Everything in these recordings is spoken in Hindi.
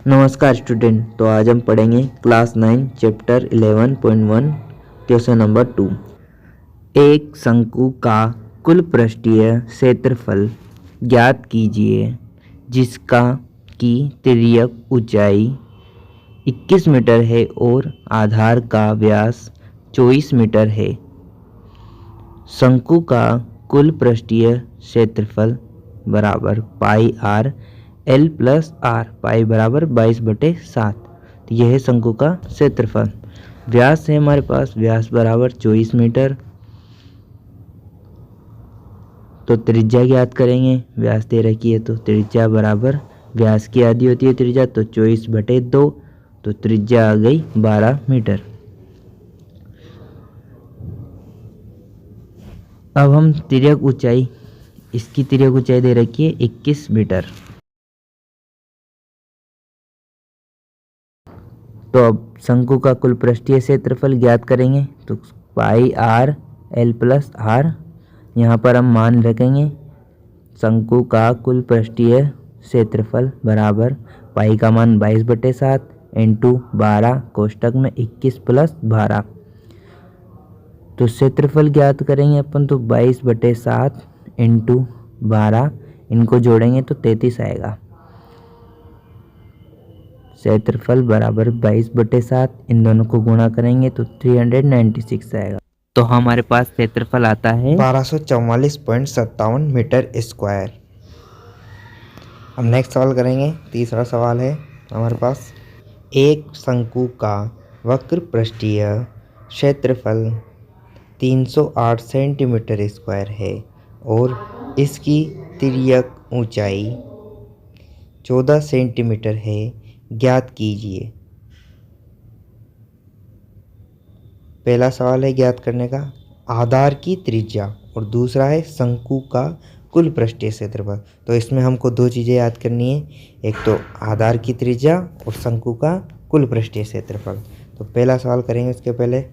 नमस्कार स्टूडेंट। तो आज हम पढ़ेंगे क्लास 9 चैप्टर 11.1 क्वेश्चन नंबर 2। एक शंकु का कुल पृष्ठीय क्षेत्रफल ज्ञात कीजिए जिसका की तिर्यक ऊंचाई 21 मीटर है और आधार का व्यास 24 मीटर है। शंकु का कुल पृष्ठीय क्षेत्रफल बराबर पाई आर एल प्लस आर, पाई बराबर 22/7। तो यह है शंकु का क्षेत्रफल। व्यास है हमारे पास, व्यास बराबर 24 मीटर। तो त्रिज्या ज्ञात करेंगे, व्यास दे रखी है तो त्रिज्या बराबर व्यास की आधी होती है त्रिज्या, तो 24/2, तो त्रिज्या आ गई 12 मीटर। अब हम तिर्यक ऊंचाई, इसकी तिर्यक ऊंचाई दे रखी है 21 मीटर। तो अब शंकु का कुल पृष्ठीय क्षेत्रफल ज्ञात करेंगे, तो पाई आर एल प्लस आर, यहाँ पर हम मान रखेंगे शंकु का कुल पृष्ठीय क्षेत्रफल बराबर पाई का मान 22/7 इंटू 12 कोष्टक में 21 प्लस 12। तो क्षेत्रफल ज्ञात करेंगे अपन, तो 22/7 इंटू 12, इनको जोड़ेंगे तो 33 आएगा। क्षेत्रफल बराबर 22/7, इन दोनों को गुणा करेंगे तो 396 आएगा। तो हमारे पास क्षेत्रफल आता है 1244.57 मीटर स्क्वायर। हम नेक्स्ट सवाल करेंगे। तीसरा सवाल है हमारे पास, एक शंकु का वक्र पृष्ठीय क्षेत्रफल 308 सेंटीमीटर स्क्वायर है और इसकी तिर्यक ऊंचाई 14 सेंटीमीटर है, ज्ञात कीजिए। पहला सवाल है ज्ञात करने का आधार की त्रिज्या और दूसरा है शंकु का कुल पृष्ठीय क्षेत्रफल। तो इसमें हमको दो चीज़ें याद करनी है, एक तो आधार की त्रिज्या और शंकु का कुल पृष्ठीय क्षेत्रफल। तो पहला सवाल करेंगे, उसके पहले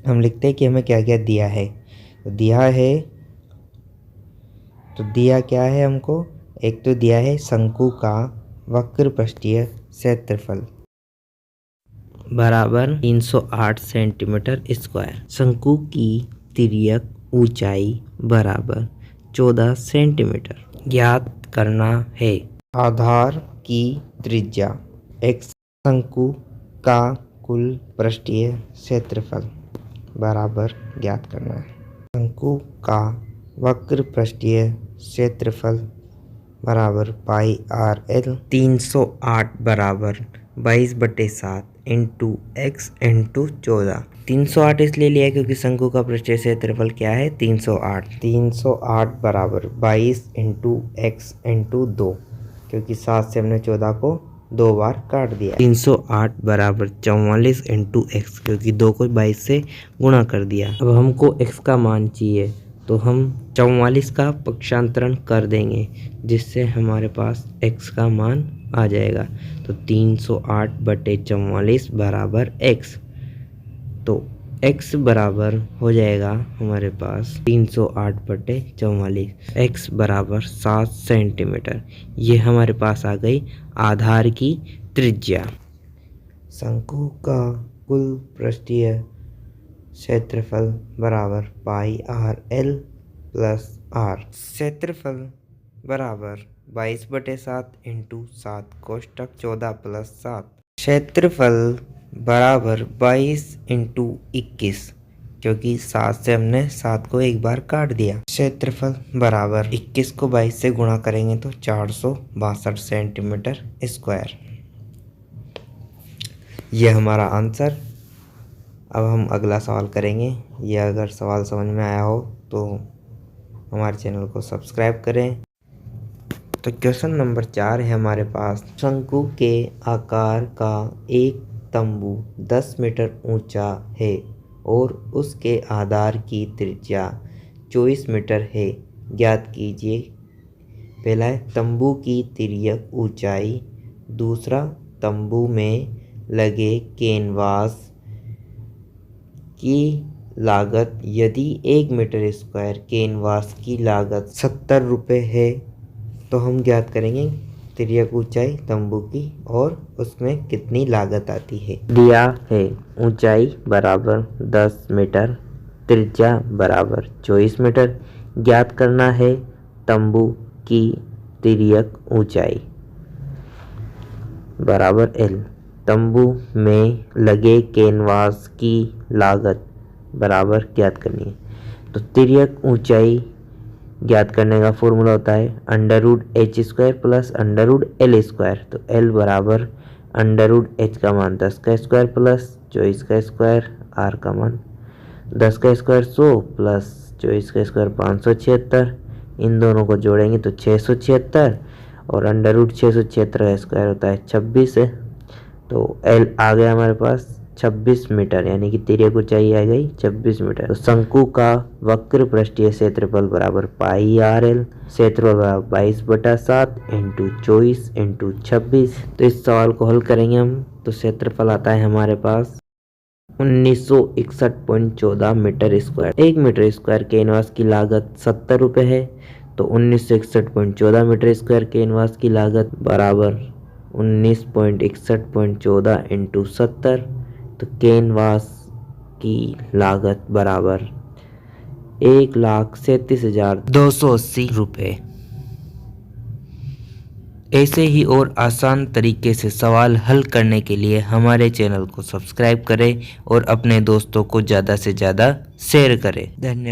हम लिखते हैं कि हमें क्या क्या दिया है। तो दिया क्या है हमको, एक तो दिया है शंकु का वक्र पृष्ठीय क्षेत्रफल बराबर 308 सेंटीमीटर स्क्वायर। शंकु की तिर्यक ऊंचाई बराबर 14 सेंटीमीटर ज्ञात करना है। आधार की त्रिज्या x शंकु का कुल पृष्ठीय क्षेत्रफल बराबर ज्ञात करना है। शंकु का वक्र पृष्ठीय क्षेत्रफल बराबर पाई आर एल 308 बराबर 22/7 इंटू एक्स इंटू 14। 308 इसलिए लिया क्योंकि शंकु का पृष्ठीय क्षेत्रफल क्या है 308 बराबर 22 इंटू एक्स इंटू 2, क्योंकि 7 से हमने 14 को 2 बार काट दिया। 308 बराबर 44 इंटू एक्स, क्योंकि 2 को 22 से गुणा कर दिया। अब हमको एक्स का मान चाहिए, तो हम 44 का पक्षांतरण कर देंगे जिससे हमारे पास x का मान आ जाएगा। तो 308/44 बराबर x, तो x बराबर हो जाएगा हमारे पास 308/44, x बराबर 7 सेंटीमीटर। ये हमारे पास आ गई आधार की त्रिज्या। शंकु का कुल पृष्ठीय क्षेत्रफल बराबर पाई आर एल प्लस आर। क्षेत्रफल बराबर 22/7 इंटू 7 कोष्टक 14 प्लस 7। क्षेत्रफल बराबर 22 इंटू 21, क्योंकि 7 से हमने 7 को एक बार काट दिया। क्षेत्रफल बराबर 21 को 22 से गुणा करेंगे तो 462 सेंटीमीटर स्क्वायर। यह हमारा आंसर। अब हम अगला सवाल करेंगे। यह अगर सवाल समझ में आया हो तो हमारे चैनल को सब्सक्राइब करें। तो क्वेश्चन नंबर 4 है हमारे पास, शंकु के आकार का एक तंबू 10 मीटर ऊंचा है और उसके आधार की त्रिज्या 24 मीटर है, ज्ञात कीजिए। पहला है तंबू की तिर्यक ऊंचाई, दूसरा तंबू में लगे कैनवास की लागत। यदि 1 मीटर स्क्वायर कैनवास की लागत 70 रुपये है तो हम ज्ञात करेंगे तिर्यक ऊंचाई तंबू की और उसमें कितनी लागत आती है। दिया है ऊंचाई बराबर 10 मीटर, त्रिज्या बराबर 24 मीटर। ज्ञात करना है तंबू की तिर्यक ऊंचाई बराबर L। तंबू में लगे कैनवास की लागत बराबर ज्ञात करनी है। तो तिर्यक ऊंचाई ज्ञात करने का फॉर्मूला होता है √h² प्लस √L²। तो L बराबर √h का मान 10 का स्क्वायर प्लस 24 का स्क्वायर, R का मान 10 का स्क्वायर 100 प्लस 24 का स्क्वायर 576। इन दोनों को जोड़ेंगे तो 676 और √676 का स्क्वायर होता है 26 है। तो L आ गया हमारे पास 26 मीटर, यानी कि तिर्यक ऊंचाई आ गई 26 मीटर। तो शंकु का वक्र पृष्ठीय क्षेत्रफल बराबर πRL, क्षेत्रफल बराबर 22/7 × 24 × 26। तो इस सवाल को हल करेंगे हम, तो क्षेत्रफल आता है हमारे पास 1961.14 metre square. 1 metre square canvas की लागत 70 रुपये है। तो 1961.14 मीटर स्क्वायर कैनवास की लागत बराबर 19.61.14 × 70। तो कैनवास की लागत बराबर 1,37,280 रुपये। ऐसे ही और आसान तरीके से सवाल हल करने के लिए हमारे चैनल को सब्सक्राइब करें और अपने दोस्तों को ज़्यादा से ज़्यादा शेयर करें। धन्यवाद।